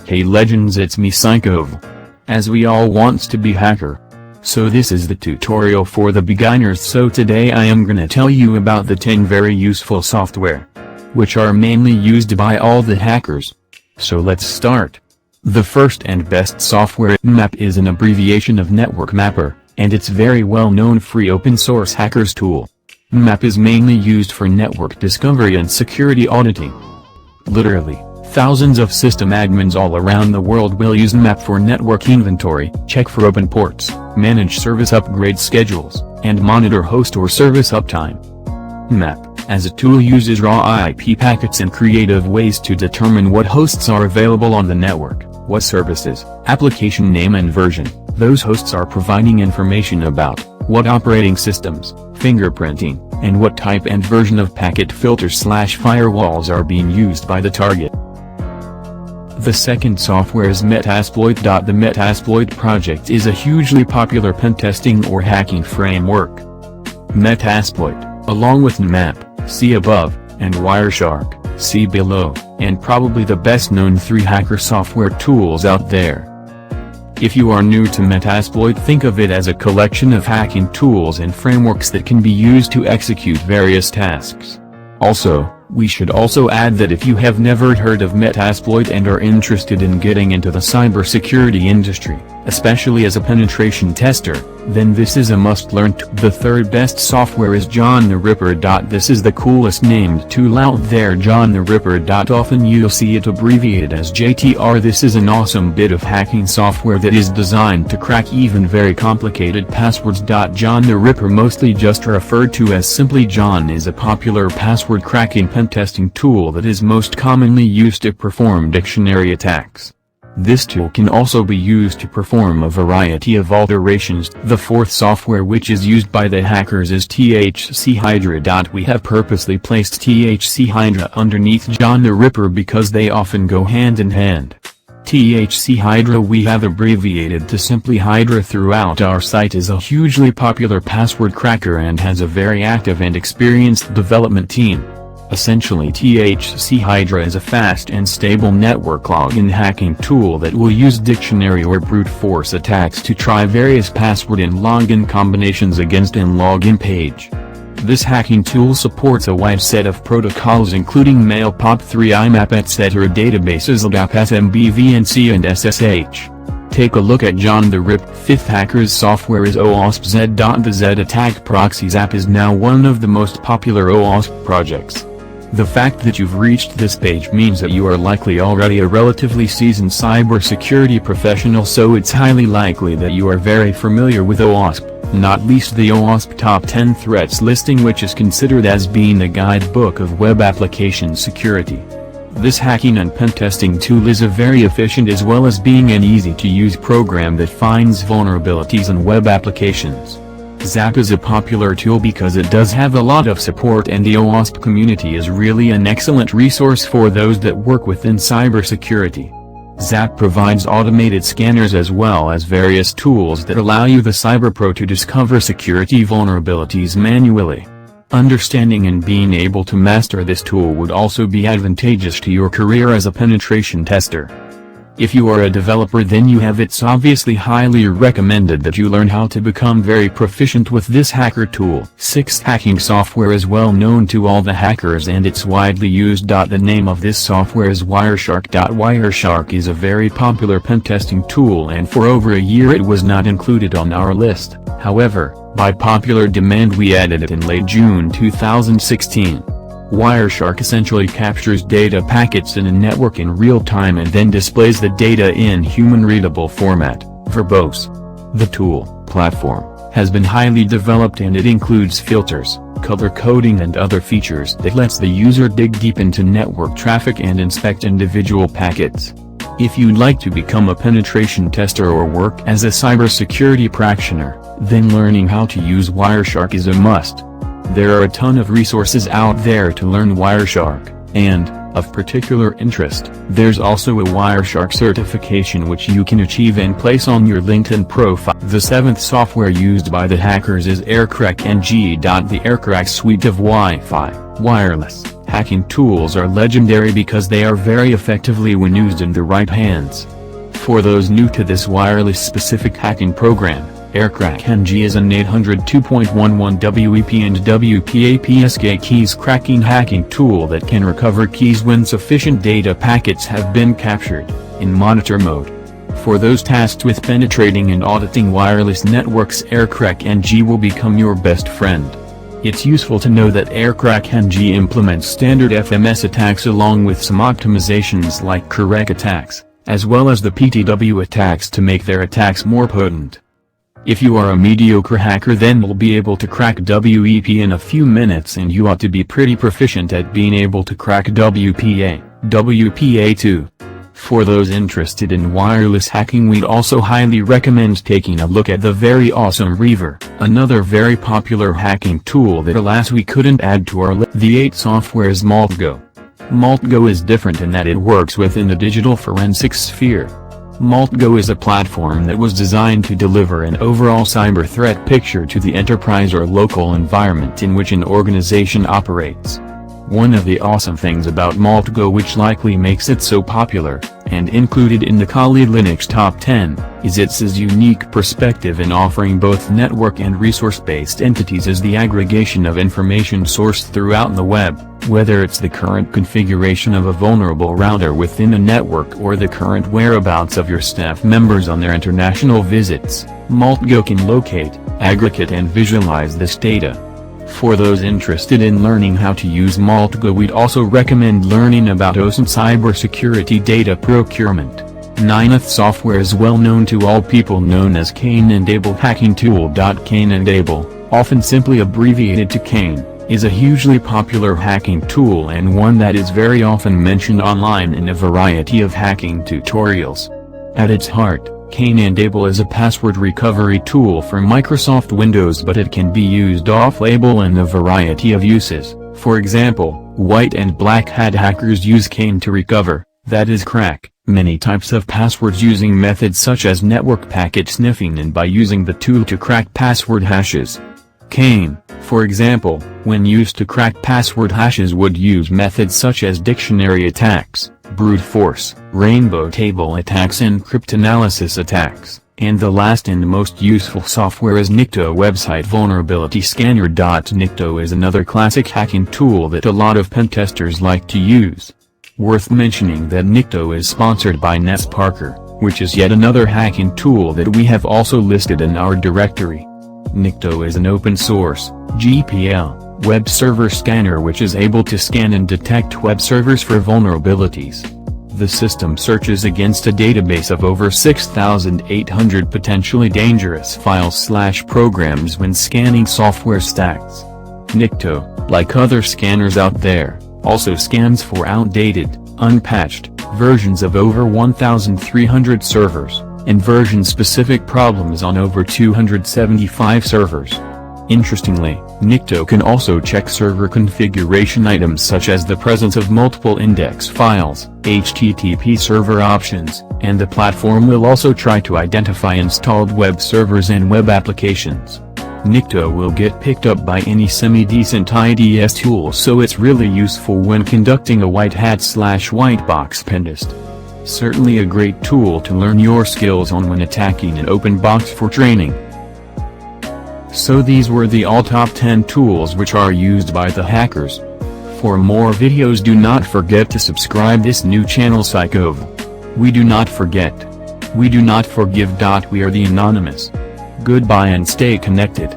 Hey legends, it's me Psychov. As we all wants to be hacker. So this is the tutorial for the beginners. So today I am gonna tell you about the 10 very useful software, which are mainly used by all the hackers. So let's start. The first and best software, Map, is an abbreviation of Network Mapper, and it's very well known free open source hackers tool. Map is mainly used for network discovery and security auditing. Literally, thousands of system admins all around the world will use Map for network inventory, check for open ports, manage service upgrade schedules, and monitor host or service uptime. Map, as a tool, uses raw IP packets and creative ways to determine what hosts are available on the network, what services, application name and version those hosts are providing information about, what operating systems, fingerprinting, and what type and version of packet filters/firewalls are being used by the target. The second software is Metasploit. The Metasploit project is a hugely popular pentesting or hacking framework. Metasploit, along with Nmap, see above, and Wireshark, see below, and probably the best known 3 hacker software tools out there. If you are new to Metasploit, think of it as a collection of hacking tools and frameworks that can be used to execute various tasks. Also, we should also add that if you have never heard of Metasploit and are interested in getting into the cybersecurity industry, especially as a penetration tester, then this is a must-learn. The third best software is John the Ripper. This is the coolest named tool out there, John the Ripper. Often you'll see it abbreviated as JTR. This is an awesome bit of hacking software that is designed to crack even very complicated passwords. John the Ripper, mostly just referred to as simply John, is a popular password cracking pentesting tool that is most commonly used to perform dictionary attacks. This tool can also be used to perform a variety of alterations. The fourth software which is used by the hackers is THC Hydra. We have purposely placed THC Hydra underneath John the Ripper because they often go hand in hand. THC Hydra we have abbreviated to simply Hydra throughout our site, is a hugely popular password cracker and has a very active and experienced development team. Essentially, THC Hydra is a fast and stable network login hacking tool that will use dictionary or brute force attacks to try various password and login combinations against an login page. This hacking tool supports a wide set of protocols including Mail, POP3, IMAP, etc. databases, LDAP, SMB, VNC, and SSH. Take a look at John the Rip. Fifth hacker's software is OWASP-Z. The Z Attack Proxies app is now one of the most popular OWASP projects. The fact that you've reached this page means that you are likely already a relatively seasoned cybersecurity professional, so it's highly likely that you are very familiar with OWASP, not least the OWASP Top 10 Threats listing, which is considered as being the guidebook of web application security. This hacking and pentesting tool is a very efficient as well as being an easy-to-use program that finds vulnerabilities in web applications. ZAP is a popular tool because it does have a lot of support, and the OWASP community is really an excellent resource for those that work within cybersecurity. ZAP provides automated scanners as well as various tools that allow you, the cyberpro, to discover security vulnerabilities manually. Understanding and being able to master this tool would also be advantageous to your career as a penetration tester. If you are a developer, then it's obviously highly recommended that you learn how to become very proficient with this hacker tool. Sixth hacking software is well known to all the hackers and it's widely used. The name of this software is Wireshark. Wireshark is a very popular pentesting tool, and for over a year it was not included on our list. However, by popular demand we added it in late June 2016. Wireshark essentially captures data packets in a network in real time and then displays the data in human-readable format, verbose. The tool platform has been highly developed and it includes filters, color coding and other features that lets the user dig deep into network traffic and inspect individual packets. If you'd like to become a penetration tester or work as a cybersecurity practitioner, then learning how to use Wireshark is a must. There are a ton of resources out there to learn Wireshark, and, of particular interest, there's also a Wireshark certification which you can achieve and place on your LinkedIn profile. The seventh software used by the hackers is aircrack-ng. The aircrack suite of Wi-Fi, wireless, Hacking tools are legendary because they are very effectively when used in the right hands. For those new to this wireless-specific hacking program, aircrack-ng is an 802.11 WEP and WPAPSK keys cracking hacking tool that can recover keys when sufficient data packets have been captured, in monitor mode. For those tasked with penetrating and auditing wireless networks, aircrack-ng will become your best friend. It's useful to know that aircrack-ng implements standard FMS attacks along with some optimizations like correct attacks, as well as the PTW attacks to make their attacks more potent. If you are a mediocre hacker, then you'll be able to crack WEP in a few minutes, and you ought to be pretty proficient at being able to crack WPA too. For those interested in wireless hacking, we'd also highly recommend taking a look at the very awesome Reaver, another very popular hacking tool that alas we couldn't add to our list. The 8 software's MaltGo. MaltGo is different in that it works within the digital forensics sphere. MaltGo is a platform that was designed to deliver an overall cyber threat picture to the enterprise or local environment in which an organization operates. One of the awesome things about MaltGo, which likely makes it so popular, and included in the Kali Linux Top 10, is its unique perspective in offering both network and resource-based entities as the aggregation of information sourced throughout the web, whether it's the current configuration of a vulnerable router within a network or the current whereabouts of your staff members on their international visits. MaltGo can locate, aggregate and visualize this data. For those interested in learning how to use MaltGo, we'd also recommend learning about OSINT cybersecurity data procurement. 9th software is well known to all people, known as Cain and Abel hacking tool. Cain and Abel, often simply abbreviated to Cain, is a hugely popular hacking tool and one that is very often mentioned online in a variety of hacking tutorials. At its heart, Cain and Abel is a password recovery tool for Microsoft Windows, but it can be used off-label in a variety of uses. For example, white and black hat hackers use Cain to recover, that is crack, many types of passwords using methods such as network packet sniffing and by using the tool to crack password hashes. Cain, for example, when used to crack password hashes, would use methods such as dictionary attacks, brute force, rainbow table attacks and cryptanalysis attacks, and the last and most useful software is Nikto website vulnerability scanner. Nikto is another classic hacking tool that a lot of pentesters like to use. Worth mentioning that Nikto is sponsored by Ness Parker, which is yet another hacking tool that we have also listed in our directory. Nikto is an open-source, GPL, web server scanner which is able to scan and detect web servers for vulnerabilities. The system searches against a database of over 6,800 potentially dangerous files/programs when scanning software stacks. Nikto, like other scanners out there, also scans for outdated, unpatched, versions of over 1,300 servers, and version-specific problems on over 275 servers. Interestingly, Nikto can also check server configuration items such as the presence of multiple index files, HTTP server options, and the platform will also try to identify installed web servers and web applications. Nikto will get picked up by any semi-decent IDS tool, so it's really useful when conducting a white hat/white box pentest. Certainly a great tool to learn your skills on when attacking an open box for training. So these were the all top 10 tools which are used by the hackers. For more videos, do not forget to subscribe this new channel Psychov. We do not forget. We do not forgive. We are the Anonymous. Goodbye and stay connected.